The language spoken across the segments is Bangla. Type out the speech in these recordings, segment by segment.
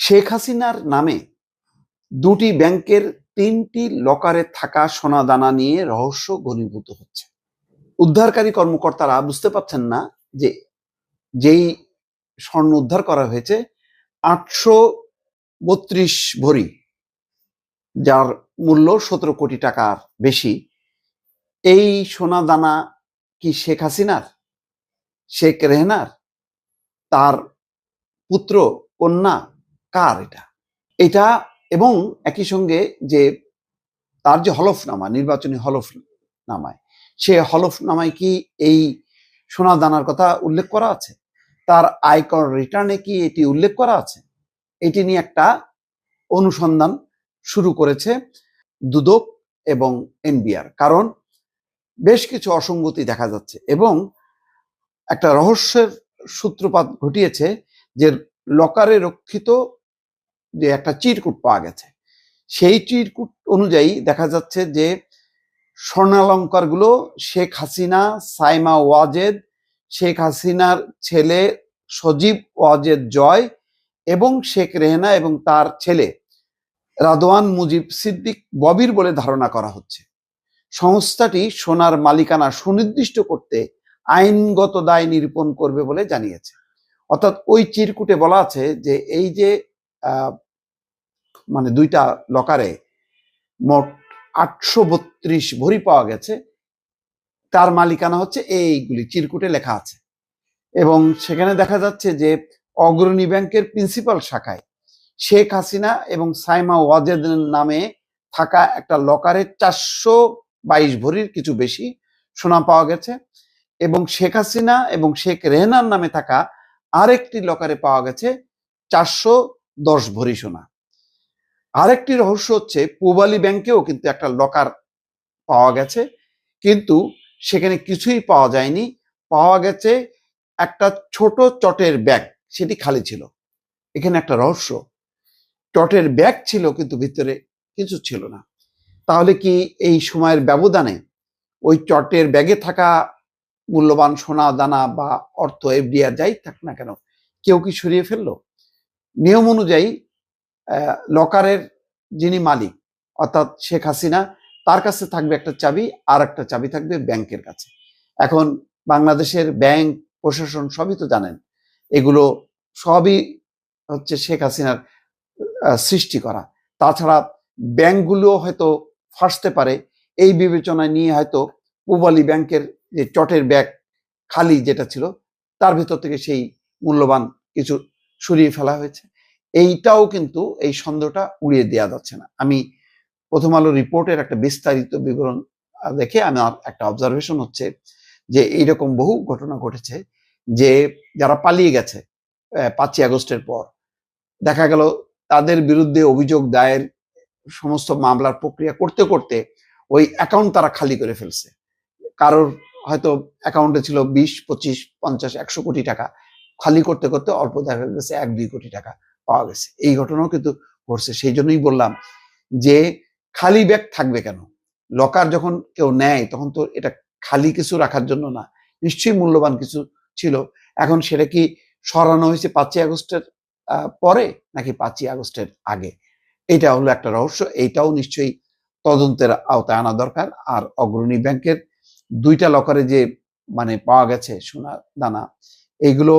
শেখ হাসিনার নামে দুটি ব্যাংকের ৩টি লকারে থাকা সোনাদানা নিয়ে রহস্য ঘনীভূত হচ্ছে। উদ্ধারকারী কর্মকর্তারা বুঝতে পারছেন না যে যেই স্বর্ণ উদ্ধার করা হয়েছে ৮৩২ ভরি, যার মূল্য ১৭ কোটি টাকার বেশি, এই সোনাদানা কি শেখ হাসিনার, শেখ রেহনার, তার পুত্র, কন্যা, কার এটা? এটা এবং একই সঙ্গে যে তার যে হলফনামা, নির্বাচনী হলফনামায়, সে হলফনামায় কি এই সোনা দানার কথা উল্লেখ করা আছে? তার আয়কর রিটার্নে কি এটি উল্লেখ করা আছে? এটি নিয়ে একটা অনুসন্ধান শুরু করেছে দুদক এবং এনবিআর। কারণ বেশ কিছু অসঙ্গতি দেখা যাচ্ছে এবং একটা রহস্যের সূত্রপাত ঘটিয়েছে যে লকারে রক্ষিত যে একটা চিরকুট পাওয়া গেছে, সেই চিরকুট অনুযায়ী দেখা যাচ্ছে যে স্বর্ণালঙ্কারগুলো শেখ হাসিনা, সাইমা ওয়াজেদ, শেখ হাসিনার ছেলে সজীব ওয়াজেদ জয় এবং শেখ রেহনা এবং তার ছেলে রাদওয়ান মুজিব সিদ্দিক ববির বলে ধারণা করা হচ্ছে। সংস্থাটি সোনার মালিকানা সুনির্দিষ্ট করতে আইনগত দায় নিরূপণ করবে বলে জানিয়েছে। অর্থাৎ ওই চিরকুটে বলা আছে যে এই যে দুইটা লকারে মোট ৮৩২ ভরি পাওয়া গেছে, তার মালিকানা হচ্ছে এইগুলি চিরকুটে লেখা আছে। এবং সেখানে দেখা যাচ্ছে যে অগ্রণী ব্যাংকের প্রিন্সিপাল শাখায় শেখ হাসিনা এবং সাইমা ওয়াজেদের নামে থাকা একটা লকারে ৪২২ ভরির কিছু বেশি সোনা পাওয়া গেছে এবং শেখ হাসিনা এবং শেখ রেহনার নামে থাকা আরেকটি লকারে পাওয়া গেছে ৪১০ ভরি সোনা। আরেকটি রহস্য হচ্ছে পূবালী ব্যাংকেও কিন্তু একটা লকার পাওয়া গেছে, কিন্তু সেখানে কিছুই পাওয়া যায়নি। পাওয়া গেছে একটা ছোট চটের ব্যাগ, সেটি খালি ছিল। এখানে একটা রহস্য, চটের ব্যাগ ছিল কিন্তু ভিতরে কিছু ছিল না। তাহলে কি এই সময়ের ব্যবধানে ওই চটের ব্যাগে থাকা মূল্যবান সোনা দানা বা অর্থ, এফডিআর যাই থাক না কেন, কেউ কি সরিয়ে ফেললো? নিয়ম অনুযায়ী লকারের যিনি মালিক অর্থাৎ শেখ হাসিনা, তার কাছে থাকবে একটা চাবি, আর একটা চাবি থাকবে ব্যাংকের কাছে। এখন বাংলাদেশের ব্যাংক প্রশাসন সবই তো জানেন, এগুলো সবই হচ্ছে শেখ হাসিনার সৃষ্টি করা। তাছাড়া ব্যাংকগুলো হয়তো ফাঁসতে পারে, এই বিবেচনায় নিয়ে হয়তো পূবালী ব্যাংকের যে চটের ব্যাগ খালি যেটা ছিল, তার ভিতর থেকে সেই মূল্যবান কিছু সরিয়ে ফেলা হয়েছে। এইটাও কিন্তু এই সন্দেহটা উড়িয়ে দেওয়া যাচ্ছে না। আমি প্রথম আলো রিপোর্টের একটা বিস্তারিত বিবরণ দেখে আমার একটা অবজারভেশন হচ্ছে যে এইরকম বহু ঘটনা ঘটেছে যে যারা পালিয়ে গেছে ৫ই আগস্টের পর, দেখা গেল তাদের বিরুদ্ধে অভিযোগ দায়ের সমস্ত মামলার প্রক্রিয়া করতে করতে ওই অ্যাকাউন্ট তারা খালি করে ফেলছে। কারোর হয়তো অ্যাকাউন্টে ছিল ২০, ২৫, ৫০, ১০০ কোটি টাকা, খালি করতে করতে অল্প দেখা গেছে ১-২ কোটি টাকা পাওয়া গেছে। এই ঘটনাও কিন্তু ঘটছে। সেই জন্যই বললাম যে খালি ব্যাগ থাকবে কেন? লকার যখন কেউ নেয় তখন তো এটা খালি কিছু রাখার জন্য না, নিশ্চয়ই মূল্যবান কিছু ছিল। এখন সেটা কি সরানো হয়েছে ৫ই আগস্টের পরে নাকি ৫ই আগস্টের আগে? এটা হলো একটা রহস্য। এইটাও নিশ্চয়ই তদন্তের আওতায় আনা দরকার। আর অগ্রণী ব্যাংকের ২টা লকারে যে পাওয়া গেছে সোনা দানা, এইগুলো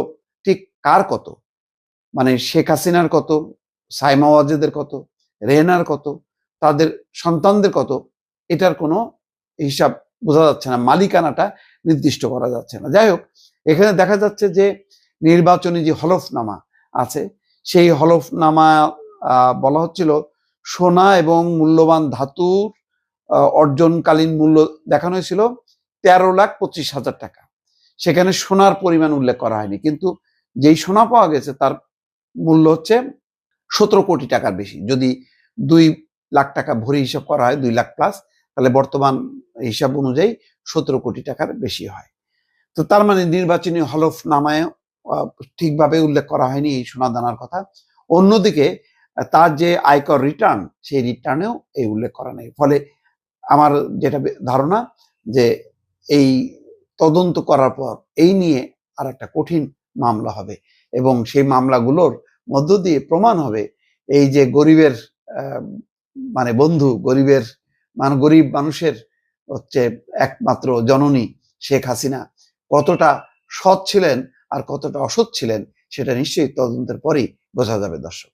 ঠিক কার কত? শেখ হাসিনার কত, সাইমা ওয়াজেদের কত, রেহনার কত, তাদের সন্তানদের কত, এটার কোনো হিসাব বোঝা যাচ্ছে না, মালিকানাটা নির্দিষ্ট করা যাচ্ছে না। যাই হোক, এখানে দেখা যাচ্ছে যে নির্বাচনী যে হলফনামা আছে, সেই হলফনামা বলা হচ্ছিল সোনা এবং মূল্যবান ধাতুর অর্জনকালীন মূল্য দেখানো হয়েছিল ১৩,২৫,০০০ টাকা। সেখানে সোনার পরিমাণ উল্লেখ করা হয়নি, কিন্তু যেই সোনা পাওয়া গেছে তার মূল্য হচ্ছে ১৭ কোটি টাকার বেশি। যদি ২ লাখ টাকা ভরি হিসাব করা হয়, ২ লাখ প্লাস, তাহলে বর্তমান হিসাব অনুযায়ী ১৭ কোটি টাকার বেশি হয়। তো তার নির্বাচনী হলফনামায় ঠিকভাবে উল্লেখ করা হয়নি এই সোনা দানার কথা। অন্যদিকে তার যে আয়কর রিটার্ন, সেই রিটার্নেও এই উল্লেখ করা নেই। ফলে আমার যেটা ধারণা যে এই তদন্ত করার পর এই নিয়ে আর একটা কঠিন মামলা হবে এবং সেই মামলাগুলোর মধ্য দিয়ে প্রমাণ হবে এই যে গরিবের মানে বন্ধু, গরিবের গরিব মানুষের হচ্ছে একমাত্র জননী শেখ হাসিনা কতটা সৎ ছিলেন আর কতটা অসৎ ছিলেন, সেটা নিশ্চয়ই তদন্তের পরেই বোঝা যাবে দর্শক।